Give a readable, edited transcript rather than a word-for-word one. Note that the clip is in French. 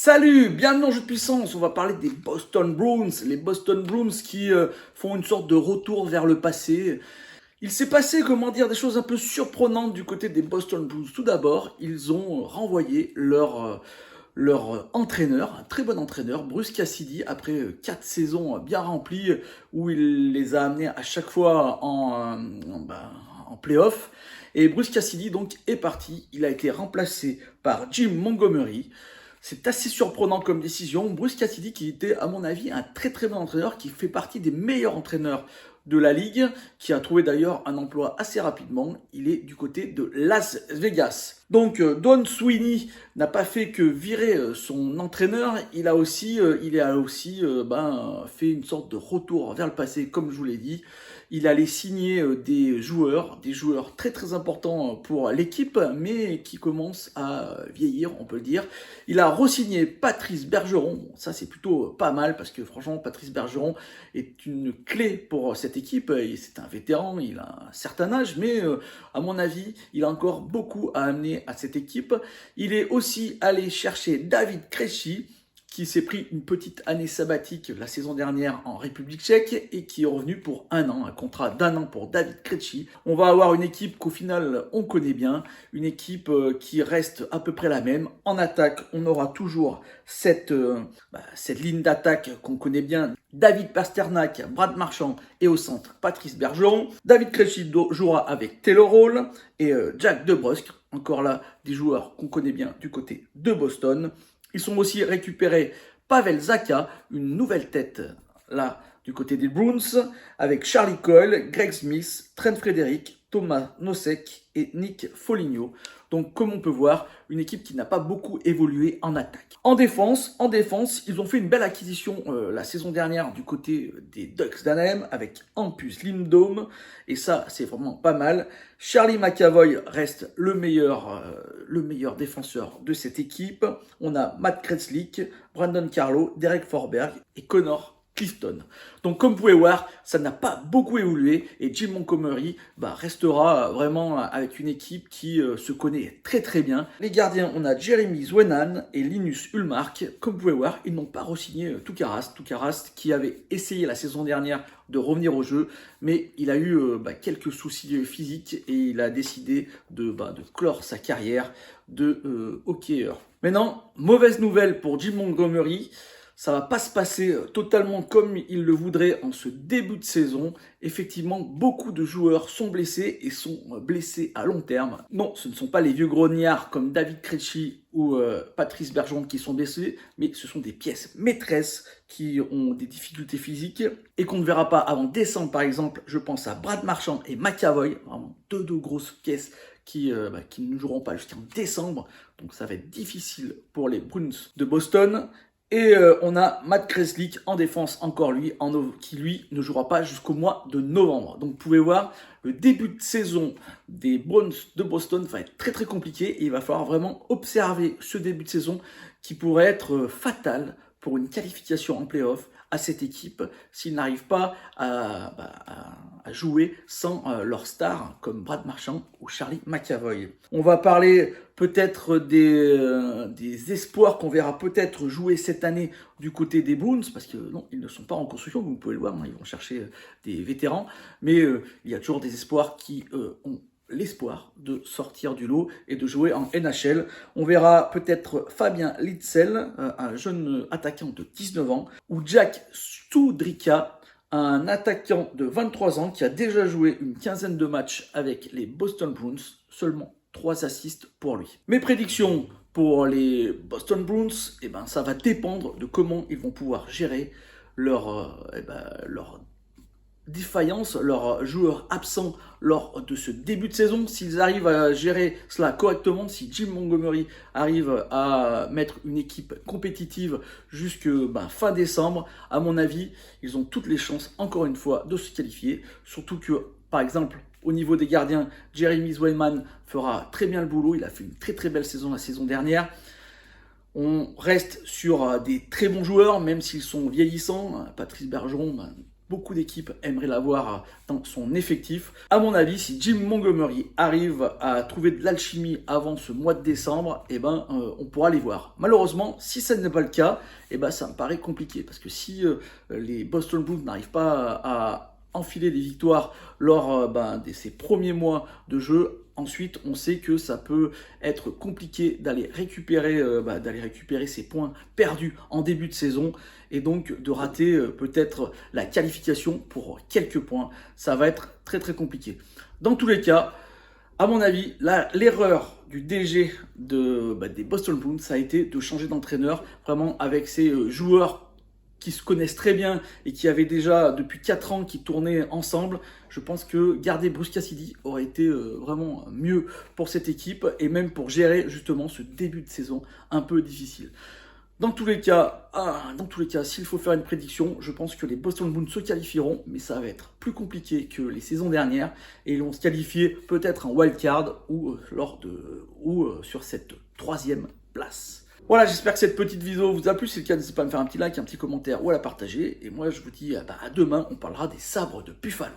Salut, bienvenue dans Jeu de Puissance, on va parler des Boston Bruins, les Boston Bruins qui font une sorte de retour vers le passé. Il s'est passé, des choses un peu surprenantes du côté des Boston Bruins. Tout d'abord, ils ont renvoyé leur entraîneur, un très bon entraîneur, Bruce Cassidy, après 4 saisons bien remplies où il les a amenés à chaque fois en play-off. Et Bruce Cassidy donc est parti, il a été remplacé par Jim Montgomery. C'est assez surprenant comme décision. Bruce Cassidy qui était à mon avis un très très bon entraîneur, qui fait partie des meilleurs entraîneurs de la ligue, qui a trouvé d'ailleurs un emploi assez rapidement. Il est du côté de Las Vegas. Donc Don Sweeney n'a pas fait que virer son entraîneur, il a aussi fait une sorte de retour vers le passé, comme je vous l'ai dit. Il allait signer des joueurs très très importants pour l'équipe, mais qui commencent à vieillir, on peut le dire. Il a re-signé Patrice Bergeron, bon, ça c'est plutôt pas mal, parce que franchement Patrice Bergeron est une clé pour cette équipe. C'est un vétéran, il a un certain âge, mais à mon avis, il a encore beaucoup à amener à cette équipe. Il est aussi allé chercher David Krejci, qui s'est pris une petite année sabbatique la saison dernière en République tchèque et qui est revenu pour un an, un contrat d'1 an pour David Krejci. On va avoir une équipe qu'au final on connaît bien, une équipe qui reste à peu près la même. En attaque, on aura toujours cette ligne d'attaque qu'on connaît bien. David Pasternak, Brad Marchand et au centre Patrice Bergeron. David Krejci jouera avec Taylor Hall et Jack DeBrusk. Encore là, des joueurs qu'on connaît bien du côté de Boston. Ils sont aussi récupérés Pavel Zacha, une nouvelle tête là du côté des Bruins, avec Charlie Coyle, Greg Smith, Trent Frederic, Thomas Nosek et Nick Foligno. Donc comme on peut voir, une équipe qui n'a pas beaucoup évolué en attaque. En défense, ils ont fait une belle acquisition la saison dernière du côté des Ducks d'Anaheim avec Hampus Lindholm, et ça c'est vraiment pas mal. Charlie McAvoy reste le meilleur défenseur de cette équipe. On a Matt Kretzlik, Brandon Carlo, Derek Forberg et Connor Clifton. Donc comme vous pouvez voir, ça n'a pas beaucoup évolué et Jim Montgomery restera vraiment avec une équipe qui se connaît très très bien. Les gardiens, on a Jeremy Zwenan et Linus Ullmark. Comme vous pouvez voir, ils n'ont pas re-signé Toukaras qui avait essayé la saison dernière de revenir au jeu, mais il a eu quelques soucis physiques et il a décidé de clore sa carrière de hockeyeur. Maintenant, mauvaise nouvelle pour Jim Montgomery. Ça va pas se passer totalement comme il le voudrait en ce début de saison. Effectivement, beaucoup de joueurs sont blessés et sont blessés à long terme. Non, ce ne sont pas les vieux grognards comme David Krejci ou Patrice Bergeron qui sont blessés, mais ce sont des pièces maîtresses qui ont des difficultés physiques et qu'on ne verra pas avant décembre, par exemple. Je pense à Brad Marchand et McAvoy, vraiment deux grosses pièces qui ne joueront pas jusqu'en décembre. Donc ça va être difficile pour les Bruins de Boston. Et on a Matt Kretzlik en défense, encore lui, qui lui ne jouera pas jusqu'au mois de novembre. Donc vous pouvez voir, le début de saison des Bruins de Boston va être très très compliqué et il va falloir vraiment observer ce début de saison qui pourrait être fatal pour une qualification en play-off à cette équipe s'ils n'arrivent pas à jouer sans leur star comme Brad Marchand ou Charlie McAvoy. On va parler peut-être des espoirs qu'on verra peut-être jouer cette année du côté des Bruins, parce que non, ils ne sont pas en construction, vous pouvez le voir, ils vont chercher des vétérans, mais il y a toujours des espoirs qui ont l'espoir de sortir du lot et de jouer en NHL. On verra peut-être Fabien Litzel, un jeune attaquant de 19 ans, ou Jack Studrika, un attaquant de 23 ans qui a déjà joué une quinzaine de matchs avec les Boston Bruins, seulement 3 assists pour lui. Mes prédictions pour les Boston Bruins, ça va dépendre de comment ils vont pouvoir gérer leur défaillance, leurs joueurs absents lors de ce début de saison. S'ils arrivent à gérer cela correctement, si Jim Montgomery arrive à mettre une équipe compétitive jusque fin décembre, à mon avis, ils ont toutes les chances, encore une fois, de se qualifier. Surtout que, par exemple, au niveau des gardiens, Jeremy Swayman fera très bien le boulot. Il a fait une très très belle saison la saison dernière. On reste sur des très bons joueurs, même s'ils sont vieillissants. Patrice Bergeron, beaucoup d'équipes aimeraient l'avoir dans son effectif. À mon avis, si Jim Montgomery arrive à trouver de l'alchimie avant ce mois de décembre, on pourra les voir. Malheureusement, si ça n'est pas le cas, ça me paraît compliqué. Parce que si les Boston Bruins n'arrivent pas à enfiler des victoires lors de ces premiers mois de jeu, ensuite on sait que ça peut être compliqué d'aller récupérer ces points perdus en début de saison et donc de rater peut-être la qualification pour quelques points. Ça va être très très compliqué. Dans tous les cas, à mon avis, l'erreur du DG des Boston Bruins, ça a été de changer d'entraîneur, vraiment avec ces joueurs qui se connaissent très bien et qui avaient déjà depuis 4 ans qui tournaient ensemble. Je pense que garder Bruce Cassidy aurait été vraiment mieux pour cette équipe et même pour gérer justement ce début de saison un peu difficile. Dans tous les cas, s'il faut faire une prédiction, je pense que les Boston Bruins se qualifieront, mais ça va être plus compliqué que les saisons dernières et ils vont se qualifier peut-être en wildcard ou sur cette 3e place. Voilà, j'espère que cette petite vidéo vous a plu. Si c'est le cas, n'hésitez pas à me faire un petit like, un petit commentaire ou à la partager. Et moi, je vous dis à demain, on parlera des sabres de Buffalo.